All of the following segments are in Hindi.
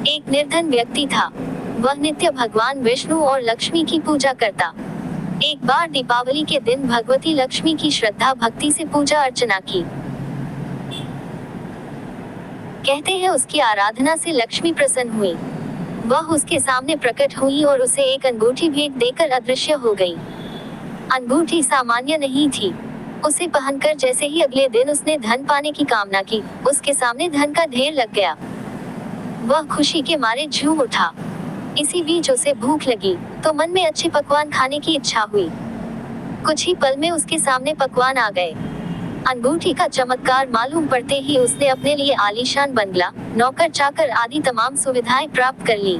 एक निर्धन व्यक्ति था। वह नित्य भगवान विष्णु और लक्ष्मी की पूजा करता। एक बार दीपावली के दिन भगवती लक्ष्मी की श्रद्धा भक्ति से पूजा अर्चना की। कहते हैं उसकी आराधना से लक्ष्मी प्रसन्न हुई। वह उसके सामने प्रकट हुई और उसे एक अंगूठी भेंट देकर अदृश्य हो गई। अंगूठी सामान्य नहीं थी। उसे पहनकर जैसे ही अगले दिन उसने धन पाने की कामना की, उसके सामने धन का ढेर लग गया। वह खुशी के मारे झूम उठा। इसी बीच उसे भूख लगी, तो मन में अच्छे पकवान खाने की इच्छा हुई। कुछ ही पल में उसके सामने पकवान आ गए। अंगूठी का चमत्कार मालूम पड़ते ही उसने अपने लिए आलीशान बंगला, नौकर चाकर आदि तमाम सुविधाएं प्राप्त कर ली।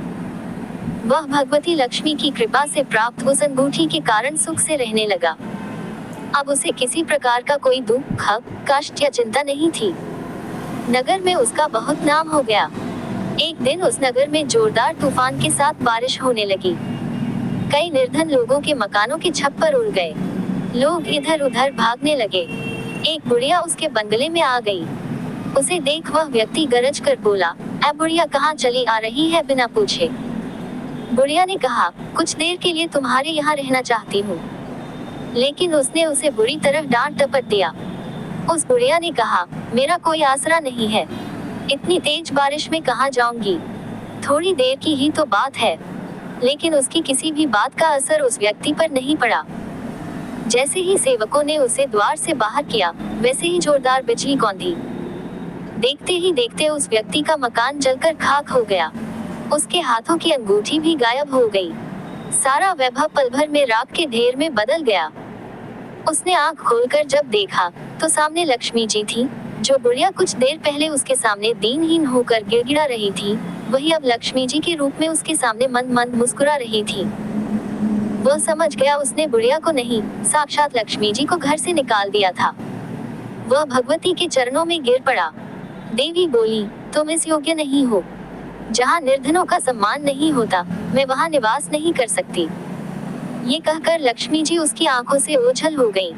वह भगवती लक्ष्मी की कृपा से प्राप्त उस अंगूठी के कारण सुख से रहने लगा। अब उसे किसी प्रकार का कोई दुख, कष्ट या चिंता नहीं थी। नगर में उसका बहुत नाम हो गया। एक दिन उस नगर में जोरदार तूफान के साथ बारिश होने लगी। कई निर्धन लोगों के मकानों के छप्पर उड़ गए। लोग इधर उधर भागने लगे। एक बुढ़िया उसके बंगले में आ गई। उसे देख वह व्यक्ति गरज कर बोला, "ऐ बुढ़िया, कहाँ चली आ रही है बिना पूछे?" बुढ़िया ने कहा, "कुछ देर के लिए तुम्हारे यहाँ रहना चाहती हूँ।" लेकिन उसने उसे बुरी तरह डांट डपट दिया। उस बुढ़िया ने कहा, "मेरा कोई आसरा नहीं है। इतनी तेज बारिश में कहाँ जाऊंगी? थोड़ी देर की ही तो बात है।" लेकिन उसकी किसी भी बात का असर उस व्यक्ति पर नहीं पड़ा। जैसे ही सेवकों ने उसे द्वार से बाहर किया, वैसे ही जोरदार बिजली कौंधी। देखते ही देखते उस व्यक्ति का मकान जलकर खाक हो गया। उसके हाथों की अंगूठी भी गायब हो गई। सारा वैभव पल भर में राख के ढेर में बदल गया। उसने आंख खोलकर जब देखा, तो सामने लक्ष्मी जी थी। जो बुढ़िया कुछ देर पहले उसके सामने दीनहीन होकर गिड़गिड़ा रही थी, वही अब लक्ष्मी जी के रूप में उसके सामने मंद मंद मुस्कुरा रही थी। वह समझ गया उसने बुढ़िया को नहीं, साक्षात लक्ष्मी जी को घर से निकाल दिया था। वह भगवती के चरणों में गिर पड़ा। देवी बोली, "तुम इस योग्य नहीं हो। जहाँ निर्धनों का सम्मान नहीं होता, मैं वहाँ निवास नहीं कर सकती।" ये कहकर लक्ष्मी जी उसकी आंखों से ओझल हो गई।